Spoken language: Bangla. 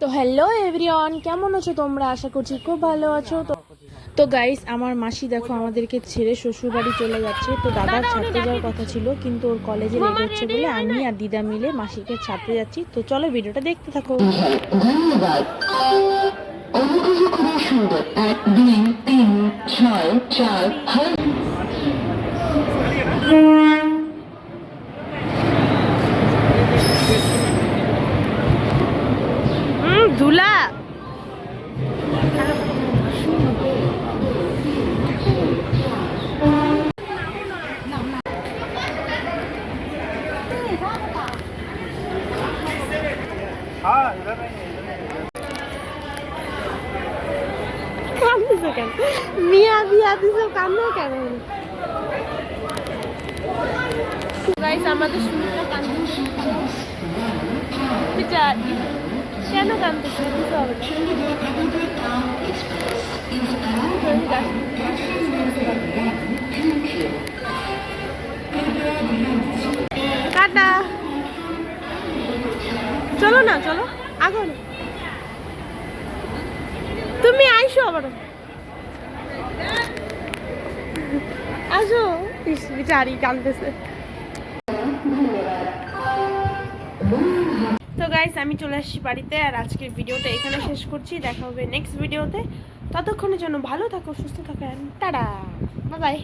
তো হ্যালো এভরিওয়ান, কেমন আছো তোমরা? আশা করছি খুব ভালো আছো। তো গাইস, আমার মাসি দেখো আমাদেরকে ছেড়ে শ্বশুর বাড়ি চলে যাচ্ছে। তো দাদার ছাড়তে যাওয়ার কথা ছিল, কিন্তু ওর কলেজে লেট হচ্ছে বলে আমি আর দিদা মিলে মাসিকে ছাড়তে যাচ্ছি। তো চলো ভিডিওটা দেখতে থাকো। ধন্যবাদ। অনুগ্রহ করে সুন্দর 1 2 3 6 4 ধুলা কান্দিস কেন? মিয়া বিয়া দিস কান্দ কেন? গাইস, আমাদের শুনতে কান্দিস কেন কান্দিস? বুঝতে হবে কাটা। চলো না, চলো আগো না, তুমি আইসো আবার আসো। বিচারি কানতেছে। তো গাইস, আমি চলে আসছি বাড়িতে, আর আজকের ভিডিওটা এখানে শেষ করছি। দেখা হবে নেক্সট ভিডিওতে। ততক্ষণের জন্য ভালো থাকো, সুস্থ থাকো। Tata, bye bye.